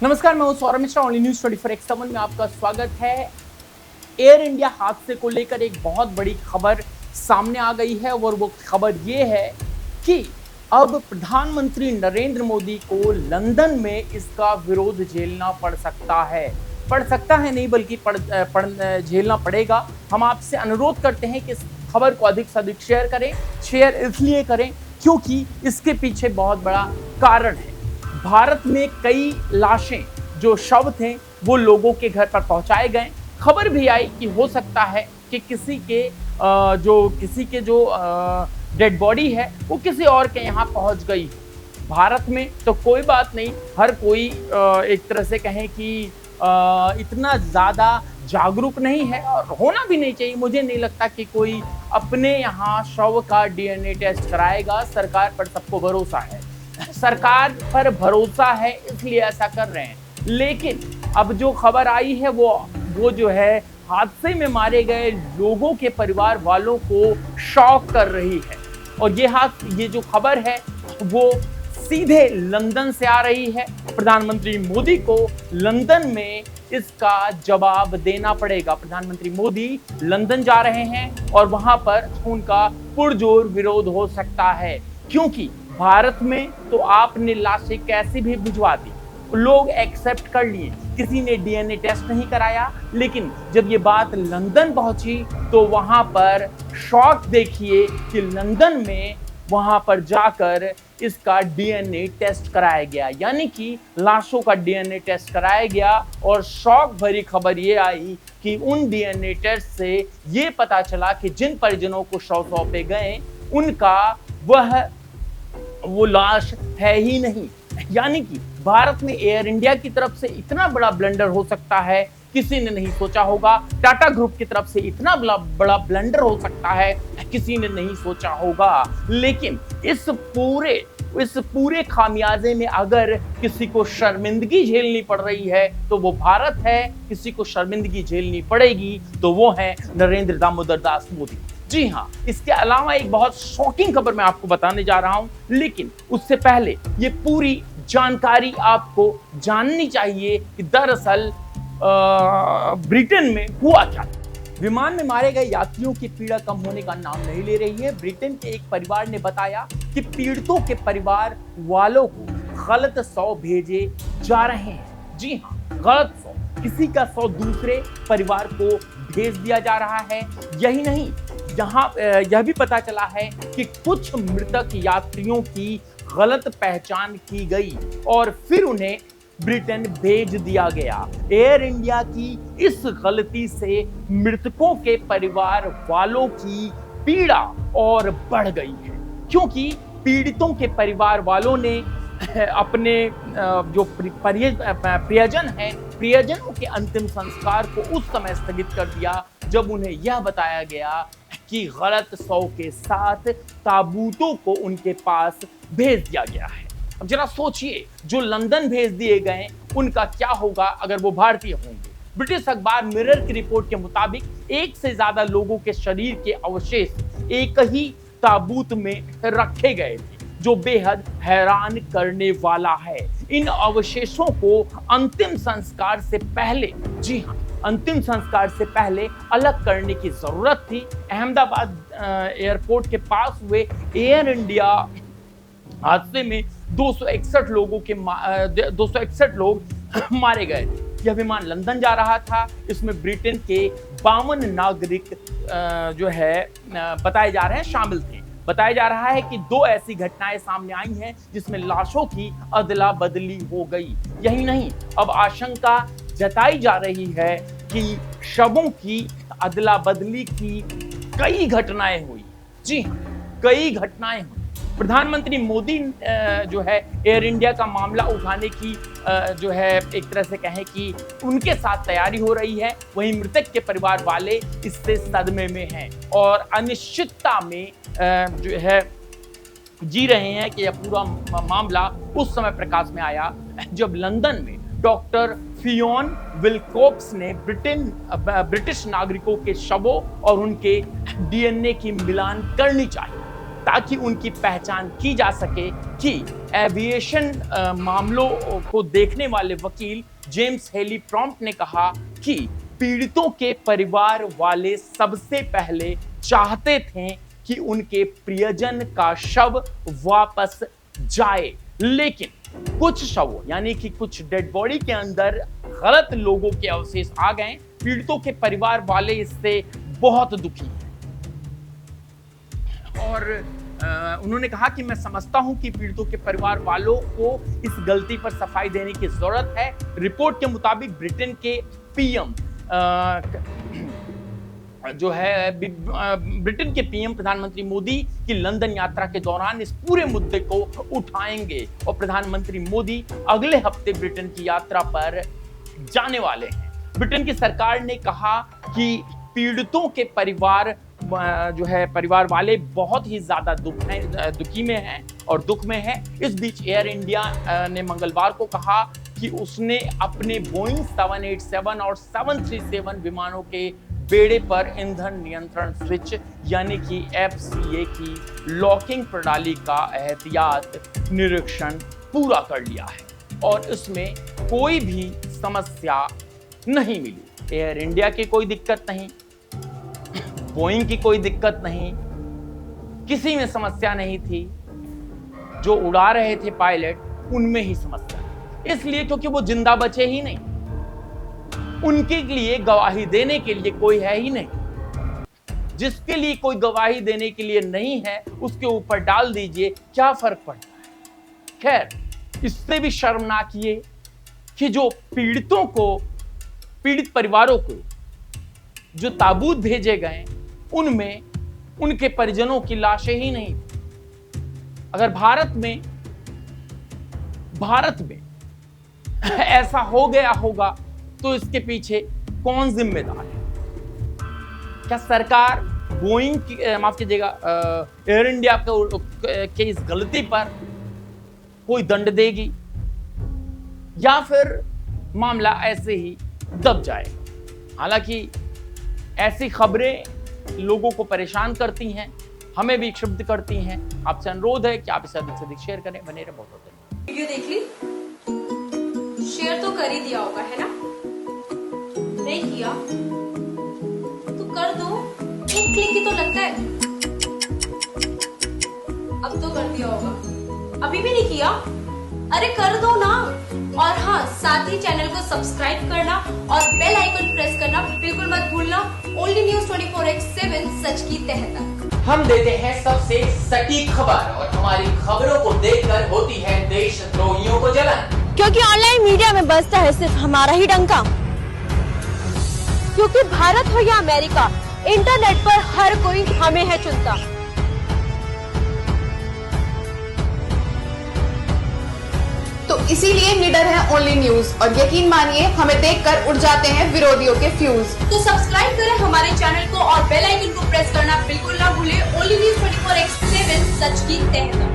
नमस्कार, मैं हूं Saurabh Mishra. Only news 24x7 में आपका स्वागत है। एयर इंडिया हादसे को लेकर एक बहुत बड़ी खबर सामने आ गई है और वो खबर ये है कि अब प्रधानमंत्री नरेंद्र मोदी को लंदन में इसका विरोध झेलना पड़ सकता है। पड़ सकता है नहीं, बल्कि झेलना पड़ेगा। हम आपसे अनुरोध करते हैं कि इस खबर को अधिक से अधिक शेयर करें। शेयर इसलिए करें क्योंकि इसके पीछे बहुत बड़ा कारण है। भारत में कई लाशें, जो शव थे, वो लोगों के घर पर पहुंचाए गए। खबर भी आई कि हो सकता है कि किसी के जो डेड बॉडी है वो किसी और के यहाँ पहुंच गई। भारत में तो कोई बात नहीं, हर कोई एक तरह से कहें कि इतना ज़्यादा जागरूक नहीं है और होना भी नहीं चाहिए। मुझे नहीं लगता कि कोई अपने यहाँ शव का डीएनए टेस्ट कराएगा। सरकार पर सबको भरोसा है, सरकार पर भरोसा है, इसलिए ऐसा कर रहे हैं। लेकिन अब जो खबर आई है वो जो है हादसे में मारे गए लोगों के परिवार वालों को शॉक कर रही है। और ये जो खबर है वो सीधे लंदन से आ रही है। प्रधानमंत्री मोदी को लंदन में इसका जवाब देना पड़ेगा। प्रधानमंत्री मोदी लंदन जा रहे हैं और वहां पर उनका पुरजोर विरोध हो सकता है, क्योंकि भारत में तो आपने लाशें कैसी भी भिजवा दी, लोग एक्सेप्ट कर लिए, किसी ने डीएनए टेस्ट नहीं कराया। लेकिन जब ये बात लंदन पहुंची तो वहां पर शॉक देखिए कि लंदन में वहां पर जाकर इसका डीएनए टेस्ट कराया गया, यानी कि लाशों का डीएनए टेस्ट कराया गया। और शॉक भरी खबर ये आई कि उन डीएनए टेस्ट से ये पता चला कि जिन परिजनों को शव सौंपे गए उनका वो लाश है ही नहीं। यानी कि भारत में एयर इंडिया की तरफ से इतना बड़ा ब्लंडर हो सकता है, किसी ने नहीं सोचा होगा। टाटा ग्रुप की तरफ से इतना बड़ा ब्लंडर हो सकता है, किसी ने नहीं सोचा होगा। लेकिन इस पूरे खामियाजे में अगर किसी को शर्मिंदगी झेलनी पड़ रही है तो वो भारत है। किसी को शर्मिंदगी झेलनी पड़ेगी तो वो है नरेंद्र दामोदर दास मोदी। जी हाँ, इसके अलावा एक बहुत शॉकिंग खबर मैं आपको बताने जा रहा हूं, लेकिन उससे पहले ये पूरी जानकारी आपको जाननी चाहिए कि दरअसल ब्रिटेन में हुआ क्या। विमान में मारे गए यात्रियों की पीड़ा कम होने का नाम नहीं ले रही है। ब्रिटेन के एक परिवार ने बताया कि पीड़ितों के परिवार वालों को गलत शव भेजे जा रहे हैं। जी हाँ, गलत शव, किसी का शव दूसरे परिवार को भेज दिया जा रहा है। यही नहीं, यहाँ यह भी पता चला है कि कुछ मृतक यात्रियों की गलत पहचान की गई और फिर उन्हें ब्रिटेन भेज दिया गया। एयर इंडिया की इस गलती से मृतकों के परिवार वालों की पीड़ा और बढ़ गई है, क्योंकि पीड़ितों के परिवार वालों ने अपने जो प्रियजन हैं, प्रियजनों के अंतिम संस्कार को उस समय स्थगित कर दिया जब उन्हें यह बताया गया कि गलत शव के साथ ताबूतों को उनके पास भेज दिया गया है। अब जरा सोचिए, जो लंदन भेज दिए गए उनका क्या होगा अगर वो भारतीय होंगे। ब्रिटिश अखबार मिरर की रिपोर्ट के मुताबिक एक से ज्यादा लोगों के शरीर के अवशेष एक ही ताबूत में रखे गए थे, जो बेहद हैरान करने वाला है। इन अवशेषों को अंतिम संस्कार से पहले, जी हाँ, अंतिम संस्कार से पहले अलग करने की जरूरत थी। अहमदाबाद एयरपोर्ट के पास हुए एयर इंडिया हादसे में 261 लोग मारे गए थे। यह विमान लंदन जा रहा था। इसमें ब्रिटेन के 52 नागरिक जो है बताए जा रहे हैं शामिल थे। बताया जा रहा है कि 2 ऐसी घटनाएं सामने आई हैं जिसमें लाशों की अदला बदली हो गई। यही नहीं, अब आशंका जताई जा रही है कि शवों की अदला बदली की कई घटनाएं हुई। जी हाँ, कई घटनाएं हुई। प्रधानमंत्री मोदी जो है एयर इंडिया का मामला उठाने की जो है एक तरह से कहें कि उनके साथ तैयारी हो रही है। वहीं मृतक के परिवार वाले इससे सदमे में हैं और अनिश्चितता में जो है जी रहे हैं कि यह पूरा मामला उस समय प्रकाश में आया जब लंदन में डॉक्टर फियोन विलकोक्स ने ब्रिटिश नागरिकों के शवों और उनके डीएनए की मिलान करनी चाहिए। ताकि उनकी पहचान की जा सके कि एविएशन मामलों को देखने वाले वकील जेम्स हेली प्रॉम्प्ट ने कहा कि पीड़ितों के परिवार वाले सबसे पहले चाहते थे कि उनके प्रियजन का शव वापस जाए, लेकिन कुछ शवों यानी कि कुछ डेड बॉडी के अंदर गलत लोगों के अवशेष आ गए। पीड़ितों के परिवार वाले इससे बहुत दुखी हैं और उन्होंने कहा कि मैं समझता हूं कि पीड़ितों के परिवार वालों को इस गलती पर सफाई देने की जरूरत है। रिपोर्ट के मुताबिक ब्रिटेन के पीएम ब्रिटेन के पीएम प्रधानमंत्री मोदी की लंदन यात्रा के दौरान इस पूरे मुद्दे को उठाएंगे और प्रधानमंत्री मोदी अगले हफ्ते ब्रिटेन की यात्रा पर जाने वाले हैं। ब्रिटेन की सरकार ने कहा कि पीड़ितों के परिवार वाले बहुत ही ज्यादा दुखी में हैं और दुख में है। इस बीच एयर इंडिया ने मंगलवार को कहा कि उसने अपने बोइंग 787 और 737 विमानों के बेड़े पर ईंधन नियंत्रण स्विच यानी कि FCA की लॉकिंग प्रणाली का एहतियात निरीक्षण पूरा कर लिया है और इसमें कोई भी समस्या नहीं मिली। एयर इंडिया की कोई दिक्कत नहीं, बोइंग की कोई दिक्कत नहीं, किसी में समस्या नहीं थी। जो उड़ा रहे थे पायलट उनमें ही समस्या, इसलिए क्योंकि वो जिंदा बचे ही नहीं, उनके लिए गवाही देने के लिए कोई है ही नहीं। जिसके लिए कोई गवाही देने के लिए नहीं है उसके ऊपर डाल दीजिए, क्या फर्क पड़ता है। खैर, इससे भी शर्मनाक ये कि जो पीड़ित परिवारों को जो ताबूत भेजे गए उनमें उनके परिजनों की लाशें ही नहीं थी। अगर भारत में ऐसा हो गया होगा तो इसके पीछे कौन जिम्मेदार है? क्या सरकार बोइंग की माफ कीजिएगा एयर इंडिया के इस गलती पर कोई दंड देगी या फिर मामला ऐसे ही दब जाएगा? हालांकि ऐसी खबरें लोगों को परेशान करती हैं, हमें भी क्षुब्ध करती हैं। आपसे अनुरोध है कि आप इसे अधिक से अधिक शेयर करें। बने रहे। बहुत बहुत वीडियो देख ली, शेयर तो कर ही दिया होगा, है ना? नहीं किया तो कर दो, एक क्लिक ही तो लगता है। अब तो कर दिया होगा, अभी भी नहीं किया? अरे कर दो ना। और हाँ, साथ ही चैनल को सब्सक्राइब करना और बेल आइकन प्रेस करना बिल्कुल मत भूलना। ओनली न्यूज 24/7 सच की तह तक। हम देते हैं सबसे सटीक खबर और हमारी खबरों को देखकर होती है देशद्रोहियों को जलन। क्योंकि ऑनलाइन मीडिया में बजता है सिर्फ हमारा ही डंका। क्योंकि भारत हो या अमेरिका, इंटरनेट पर हर कोई हमें है चुनता। तो इसीलिए निडर है ओनली न्यूज और यकीन मानिए हमें देखकर उड़ जाते हैं विरोधियों के फ्यूज। तो सब्सक्राइब करें हमारे चैनल को और बेल आइकन को प्रेस करना बिल्कुल ना भूलें। ओनली न्यूज 24/7 सच की तह तक।